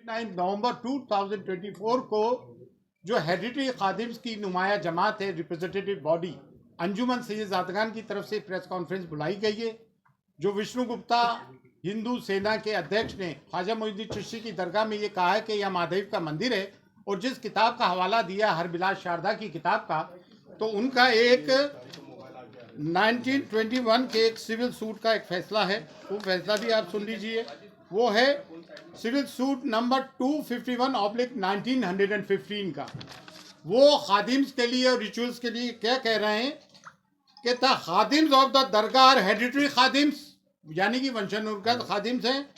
9 नवंबर 2024 को जो हेरिटेज खादिम्स की नुमाया जमात है, रिप्रेजेंटेटिव बॉडी अंजुमन सैयद-ज़ादगान की तरफ से प्रेस कॉन्फ्रेंस बुलाई गई है। जो विष्णु गुप्ता हिंदू सेना के अध्यक्ष ने ख्वाजा मोइनुद्दीन चिश्ती की दरगाह में ये कहा है कि यह महादेव का मंदिर है, और जिस किताब का हवाला दिया हरबिलास शारदा की किताब का, तो उनका एक 1921 के एक सिविल सूट का एक फैसला है, वो फैसला भी आप सुन लीजिए। वो है सिविल सूट नंबर 251/1915 का। वो खादिम्स के लिए और रिचुअल्स के लिए क्या कह रहे हैं कि the khadims of the dargah hereditary khadims, यानी कि वंशानुगत खादिम्स हैं,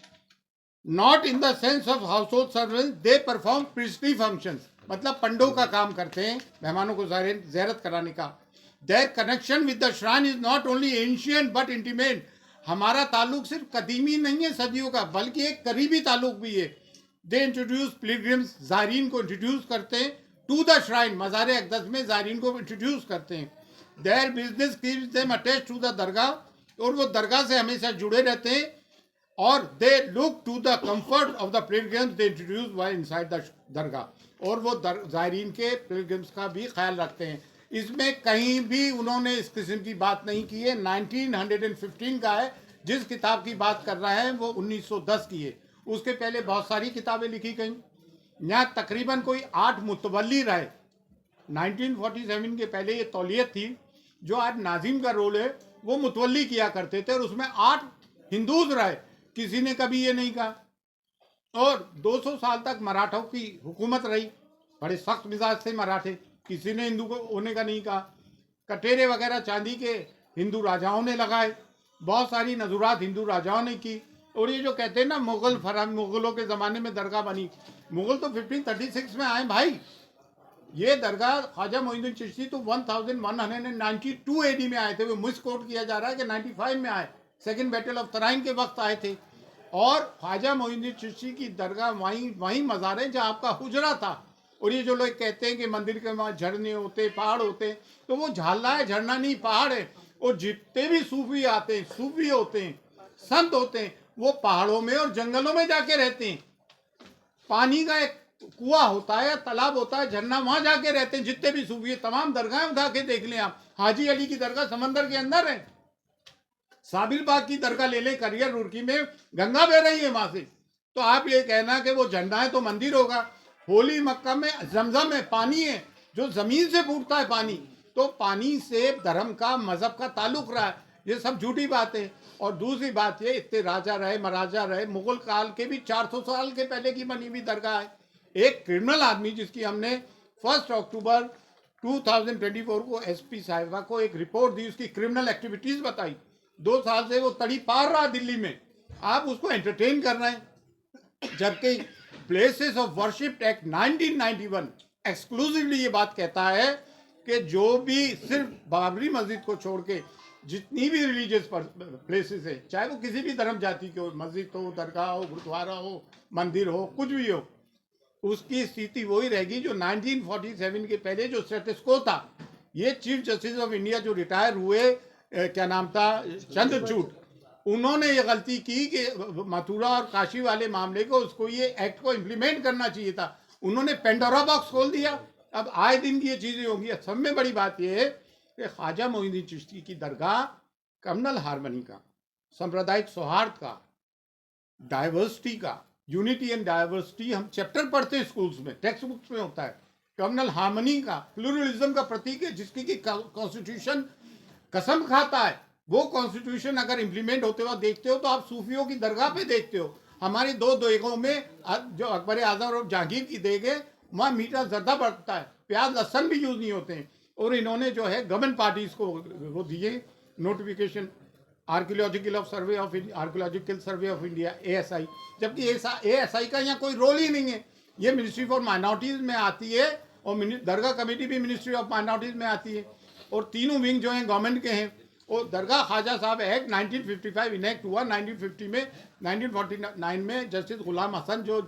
not in the sense of household servant, they perform priestly functions, मतलब पंडों का काम करते हैं, मेहमानों को ज़ियारत कराने का। There connection with the shrine is not only ancient but intimate, हमारा ताल्लुक सिर्फ कदीमी नहीं है सदियों का, बल्कि एक करीबी ताल्लुक भी है। दे इंट्रोड्यूस पिलग्रिम्स, ज़ायरीन को इंट्रोड्यूस करते हैं, टू द श्राइन, मज़ार अक़दस में ज़ायरीन को इंट्रोड्यूस करते हैं। Their business keeps them attach to the dargah, और वो दरगाह से हमेशा जुड़े रहते हैं। और they look to the comfort of the pilgrims they introduce while inside the dargah, और वो ज़ायरीन के पिलग्रिम्स का भी ख्याल रखते हैं। इसमें कहीं भी उन्होंने इस किस्म की बात नहीं की है। 1915 का है, जिस किताब की बात कर रहे हैं वो 1910 की है। उसके पहले बहुत सारी किताबें लिखी गई। यहाँ तकरीबन कोई 8 मुतवल्ली रहे। 1947 के पहले ये तौलियत थी, जो आज नाजिम का रोल है वो मुतवल्ली किया करते थे, और उसमें 8 हिंदूज रहे, किसी ने कभी ये नहीं कहा। और 200 साल तक मराठों की हुकूमत रही, बड़े सख्त मिजाज थे मराठे, किसी ने हिंदू को होने का नहीं कहा। कटेरे वगैरह चांदी के हिंदू राजाओं ने लगाए, बहुत सारी नजुरात हिंदू राजाओं ने की। और ये जो कहते हैं ना मुगलों के ज़माने में दरगाह बनी, मुगल तो 1536 में आए भाई। ये दरगाह ख्वाजा मोइनुद्दीन चिश्ती तो 1192 AD में आए थे। वो मिसकोट किया जा रहा है कि 95 में आए, सेकेंड बैटल ऑफ तराइन के वक्त आए थे। और ख्वाजा मोइनुद्दीन चिश्ती की दरगाह वहीं मज़ार है जहाँ आपका हुजरा था। और ये जो लोग कहते हैं कि मंदिर के वहाँ झरने होते, पहाड़ होते, तो वो झाला है, झरना नहीं, पहाड़ है। और जितने भी सूफी आते हैं, सूफी होते हैं, संत होते हैं, वो पहाड़ों में और जंगलों में जाके रहते हैं। पानी का एक कुआं होता है, तालाब होता है, झरना, वहां जाके रहते हैं। जितने भी सूफी है, तमाम दरगाहें उठा के देख लें आप। हाजी अली की दरगाह समंदर के अंदर है। साबिर बाग की दरगाह ले लें, करियर रुड़की में, गंगा बह रही है वहां से। तो आप ये कहना कि वो झंडा है तो मंदिर होगा। होली मक्का में जमजम है, पानी है, जो जमीन से फूटता है पानी, तो पानी से धर्म का, मजहब का ताल्लुक रहा है। ये सब झूठी बात है। और दूसरी बात ये, इतने राजा रहे, महाराजा रहे, मुगल काल के भी 400 साल के पहले की बनी हुई दरगाह है। एक क्रिमिनल आदमी, जिसकी हमने 1 अक्टूबर 2024 को SP साहिबा को एक रिपोर्ट दी, उसकी क्रिमिनल एक्टिविटीज बताई, 2 साल से वो तड़ी पार रहा दिल्ली में, आप उसको एंटरटेन कर रहे हैं। जबकि places of worship act 1991 exclusively ये बात कहता है कि जो भी सिर्फ बाबरी मस्जिद को छोड़ के जितनी भी रिलीजियस प्लेसेस है, चाहे वो किसी भी धर्म जाति के हो, मस्जिद हो, दरगाह हो, गुरुद्वारा हो, मंदिर हो, कुछ भी हो, उसकी स्थिति वही रहेगी जो 1947 के पहले जो स्टेटस को था। ये चीफ जस्टिस ऑफ इंडिया जो रिटायर हुए, क्या नाम था, चंद्रचूड़, उन्होंने ये गलती की कि मथुरा और काशी वाले मामले को, उसको ये एक्ट को इम्प्लीमेंट करना चाहिए था। उन्होंने पेंडोरा बॉक्स खोल दिया। अब आए दिन की ये चीज़ें होंगी। सब में बड़ी बात यह है कि ख्वाजा मोइनुद्दीन चिश्ती की दरगाह कम्युनल हार्मनी का, सांप्रदायिक सौहार्द का, डाइवर्सिटी का, यूनिटी एंड डाइवर्सिटी हम चैप्टर पढ़ते हैं स्कूल्स में, टेक्स्ट बुक्स में होता है, कम्युनल हार्मनी का, प्लूरलिज्म का प्रतीक है, जिसकी की कॉन्स्टिट्यूशन कसम खाता है। वो कॉन्स्टिट्यूशन अगर इम्प्लीमेंट होते हुए देखते हो तो आप सूफियों की दरगाह पे देखते हो। हमारी 2 देगों में जो अकबर आजम और जहांगीर की देग है, वहाँ मीठा जर्दा बढ़ता है, प्याज लहसन भी यूज नहीं होते हैं। और इन्होंने जो है गवर्नमेंट पार्टीज को वो दिए notification, archaeological survey of India ASI, जबकि ASI का यहाँ कोई रोल ही नहीं है। ये मिनिस्ट्री फॉर माइनॉरिटीज़ में आती है, और दरगाह कमेटी भी मिनिस्ट्री ऑफ माइनॉरिटीज़ में आती है। और तीनों विंग जो हैं गवर्नमेंट के हैं। और दरगाह ख्वाजा साहब एक्ट 1955 इनेक्ट हुआ 1950 में। 1949 में जस्टिस गुलाम हसन जो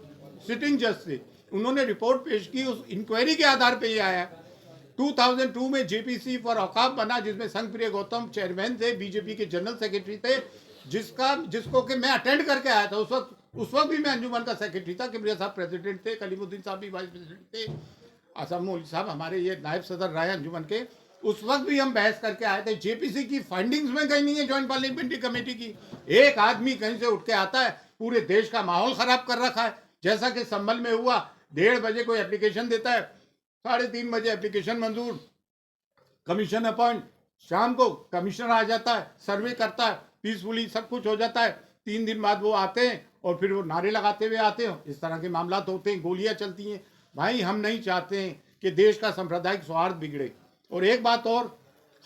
सिटिंग जज थे, उन्होंने रिपोर्ट पेश की, उस इंक्वायरी के आधार पर ये आया। 2002 में JPC फॉर औकाफ बना, जिसमें संघप्रिय गौतम चेयरमैन थे, BJP के जनरल सेक्रेटरी थे, जिसको कि मैं अटेंड करके आया था। उस वक्त उस वक्त भी मैं अंजुमन का सेक्रेटरी था, किबरिया साहब प्रेसिडेंट थे, कलीमुद्दीन साहब भी वाइस प्रेसिडेंट थे, असम मौलवी साहब हमारे ये नायब सदर रहे अंजुमन के। उस वक्त भी हम बहस करके आए थे। जेपीसी की फाइंडिंग्स में कहीं नहीं है, जॉइंट पार्लियामेंट्री कमेटी की। एक आदमी कहीं से उठ के आता है, पूरे देश का माहौल खराब कर रखा है। जैसा कि संभल में हुआ, 1:30 बजे कोई एप्लीकेशन देता है, 3:30 बजे एप्लीकेशन मंजूर, कमीशन अपॉइंट, शाम को कमिश्नर आ जाता है, सर्वे करता है, पीसफुली सब कुछ हो जाता है। 3 दिन बाद वो आते हैं और फिर वो नारे लगाते हुए आते हैं। इस तरह के मामला होते हैं, गोलियां चलती हैं। भाई हम नहीं चाहते हैं कि देश का सांप्रदायिक सौहार्द बिगड़े। और एक बात और,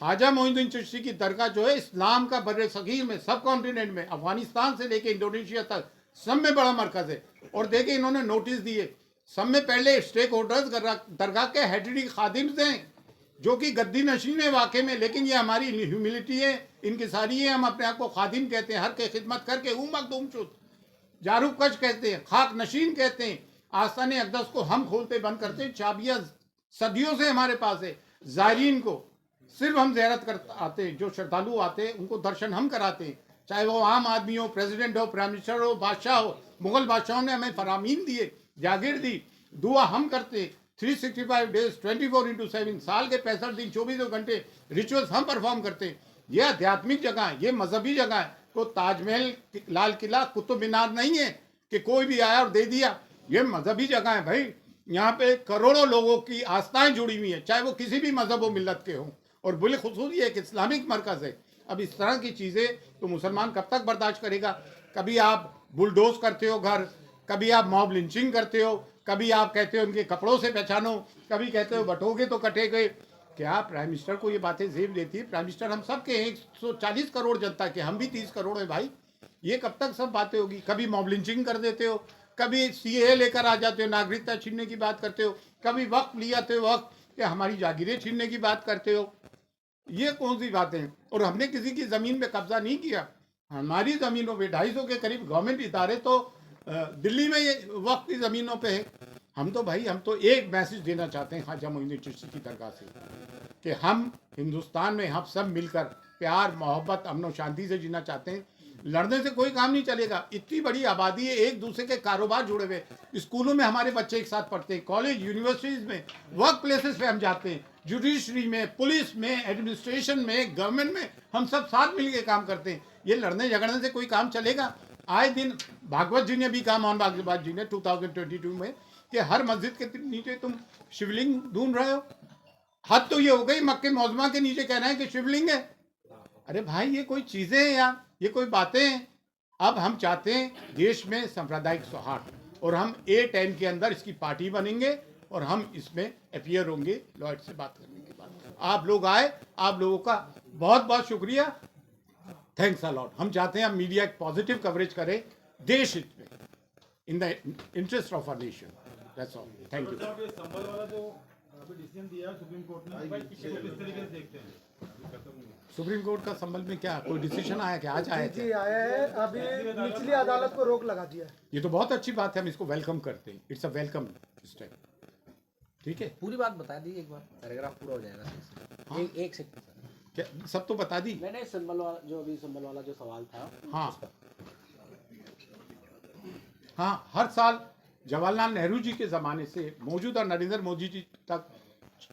ख्वाजा मोइनुद्दीन चिश्ती की दरगाह जो है इस्लाम का बर्रे सगीर में, सब कॉन्टिनेंट में, अफगानिस्तान से लेके इंडोनेशिया तक सब में बड़ा मरकज है। और देखिए इन्होंने नोटिस दिए, सब में पहले स्टेक होल्डर्स दरगाह के हेडरी खादिम्स हैं जो कि गद्दी नशीन है वाकई में, लेकिन ये हमारी ह्यूमिलिटी है, इनकी सारी है। हम अपने आप को खादिम कहते हैं, हर के खिदमत करके उमक जारूक कश कहते हैं, खाक नशीन कहते हैं। आस्ताने अकदस को हम खोलते बंद करते हैं, चाबियां सदियों से हमारे पास है। जायरीन को सिर्फ हम ज़ियारत कर आते हैं, जो श्रद्धालु आते हैं उनको दर्शन हम कराते हैं, चाहे वो आम आदमी हो, प्रेसिडेंट हो, प्राइम मिनिस्टर हो, बादशाह हो। मुगल बादशाहों ने हमें फरामीन दिए, जागीर दी, दुआ हम करते। 365 डेज 24/7 साल के 65 दिन 24 घंटे रिचुअल्स हम परफॉर्म करते हैं। ये आध्यात्मिक जगह है, ये मजहबी जगह है। तो ताजमहल, लाल किला, कुतुब मीनार नहीं है कि कोई भी आया और दे दिया। ये मजहबी जगह है भाई, यहाँ पे करोड़ों लोगों की आस्थाएं जुड़ी हुई हैं, चाहे वो किसी भी मजहब व मिल्लत के हों। और बिलखुसूस ये एक इस्लामिक मरकज़ है। अब इस तरह की चीज़ें तो मुसलमान कब तक बर्दाश्त करेगा? कभी आप बुलडोज करते हो घर, कभी आप मॉब लिंचिंग करते हो, कभी आप कहते हो उनके कपड़ों से पहचानो, कभी कहते हो बटोगे तो कटे गए। क्या प्राइम मिनिस्टर को ये बातें जेब देती है? प्राइम मिनिस्टर हम सब के 140 करोड़ जनता के, हम भी 30 करोड़ है भाई। ये कब तक सब बातें होगी? कभी मॉब लिंचिंग कर देते हो, कभी सीए लेकर आ जाते हो, नागरिकता छीनने की बात करते हो, कभी वक्त लिया तो वक्त कि हमारी जागीरें छीनने की बात करते हो। ये कौन सी बातें हैं? और हमने किसी की ज़मीन पे कब्जा नहीं किया। हमारी ज़मीनों पे 250 के करीब गवर्नमेंट इदारे तो दिल्ली में ये वक्त की ज़मीनों पे है। हम तो एक मैसेज देना चाहते हैं ख्वाजा मोइनुद्दीन चिश्ती की दरगाह से कि हम हिंदुस्तान में हम सब मिलकर प्यार, मोहब्बत, अमन और शांति से जीना चाहते हैं। लड़ने से कोई काम नहीं चलेगा। इतनी बड़ी आबादी है, एक दूसरे के कारोबार जुड़े हुए। स्कूलों में हमारे बच्चे एक साथ पढ़ते हैं, कॉलेज, यूनिवर्सिटीज़ में, वर्क प्लेसेस पे हम जाते हैं, जुडिशरी में, पुलिस में, एडमिनिस्ट्रेशन में, गवर्नमेंट में, हम सब साथ मिल के काम करते हैं। ये लड़ने झगड़ने से कोई काम चलेगा? आए दिन भागवत जी ने भी कहा, मोहन भागवत जी ने 2022 में, कि हर मस्जिद के नीचे तुम शिवलिंग ढूंढ रहे हो। हद तो ये हो गई, मक्के मौजमा के नीचे कह रहे हैं कि शिवलिंग है। अरे भाई ये कोई चीज़ें हैं यार, ये कोई बातें हैं? अब हम चाहते हैं देश में सांप्रदायिक सौहार्द, और हम A10 के अंदर इसकी पार्टी बनेंगे और हम इसमें अपीयर होंगे लॉयड से बात करने के बाद। आप लोग आए, आप लोगों का बहुत बहुत शुक्रिया, थैंक्स अ लॉट। हम चाहते हैं हम मीडिया एक पॉजिटिव कवरेज करें देश हित में, in the interest of our nation. That's all, thank you. Sambhal वाला जो अभी डिसीजन दिया है सुप्रीम कोर्ट ने, भाई किस तरीके से देखते हैं? सुप्रीम कोर्ट का संभल में क्या कोई डिसीजन आया? क्या आज आया? जी आया है, अभी निचली अदालत को रोक लगा दिया है। ये तो बहुत अच्छी बात है, हम इसको वेलकम करते हैं। It's a welcome step. ठीक है, पूरी बात बता दी एक बार, पैराग्राफ पूरा हो जाएगा सही से। हाँ। एक सेकंड सर। क्या सब तो बता दी? मैंने संबल वाला जो अभी संबल वाला जो सवाल था, हाँ हाँ, हर साल जवाहरलाल नेहरू जी के ज़माने से मौजूदा नरेंद्र मोदी जी तक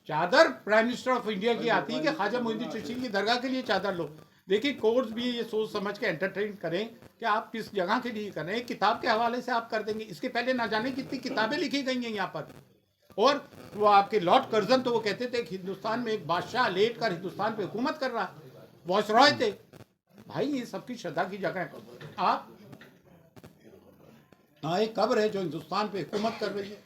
चादर प्राइम मिनिस्टर ऑफ इंडिया की आती है कि ख्वाजा मोइनुद्दीन चिश्ती की दरगाह के लिए चादर लो। देखिए कोर्ट्स भी ये सोच समझ के एंटरटेन करें कि आप किस जगह के लिए कर रहे हैं। किताब के हवाले से आप कर देंगे, इसके पहले ना जाने कितनी किताबें लिखी गई हैं यहाँ पर। और वो आपके लॉर्ड कर्जन तो वो कहते थे कि हिंदुस्तान में एक बादशाह लेट कर हिंदुस्तान पे हुकूमत कर रहा है, वॉइसरॉय थे। भाई ये सबकी श्रद्धा की जगह है। आप एक कब्र है जो हिंदुस्तान पे हुकूमत कर रही है,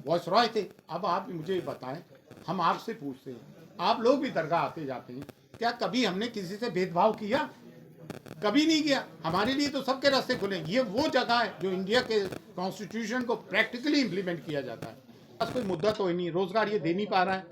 वॉइसरॉय थे। अब आप मुझे बताएं, हम आपसे पूछते हैं, आप लोग भी दरगाह आते जाते हैं, क्या कभी हमने किसी से भेदभाव किया? कभी नहीं किया। हमारे लिए तो सबके रास्ते खुले। ये वो जगह है जो इंडिया के कॉन्स्टिट्यूशन को प्रैक्टिकली इम्प्लीमेंट किया जाता है। बस कोई मुद्दा तो ही नहीं, रोजगार ये दे नहीं पा रहा है,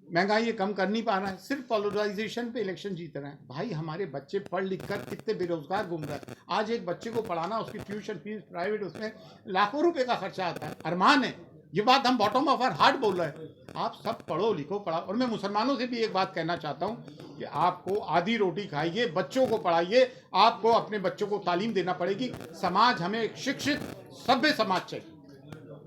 महंगाई ये कम कर नहीं पा रहा है, सिर्फ पोलराइजेशन पे इलेक्शन जीत रहे हैं। भाई हमारे बच्चे पढ़ लिख कर कितने बेरोजगार घूम रहे हैं। आज एक बच्चे को पढ़ाना, उसकी ट्यूशन फीस प्राइवेट, उसमें लाखों रुपए का खर्चा आता है। अरमान है, ये बात हम बॉटम ऑफ आवर हार्ट बोल रहे हैं। आप सब पढ़ो लिखो, पढ़ाओ। और मैं मुसलमानों से भी एक बात कहना चाहता हूँ कि आपको आधी रोटी खाइए, बच्चों को पढ़ाइए, आपको अपने बच्चों को तालीम देना पड़ेगी। समाज हमें एक शिक्षित सभ्य समाज चाहिए।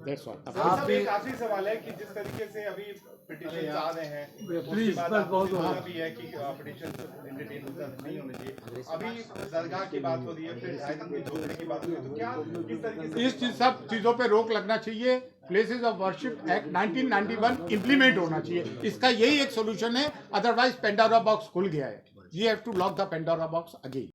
That's all. आप भी एक आखिरी सवाल है कि जिस तरीके से अभी पिटीशन आ रहे हैं उसके बाद आपको बोलना भी है कि पिटीशन एंटरटेन नहीं होने चाहिए। अभी दरगाह की बात हो रही है, फिर ढाई दिन की झोपड़ी की बात हो रही है, तो क्या किस तरीके से इस सब चीजों पे रोक लगना चाहिए। Places of worship act 1991 implement होना चाहिए। इसका यही एक सोल्यूशन है, अदरवाइज पेंडोरा बॉक्स खुल गया है। We have to lock the Pandora box again.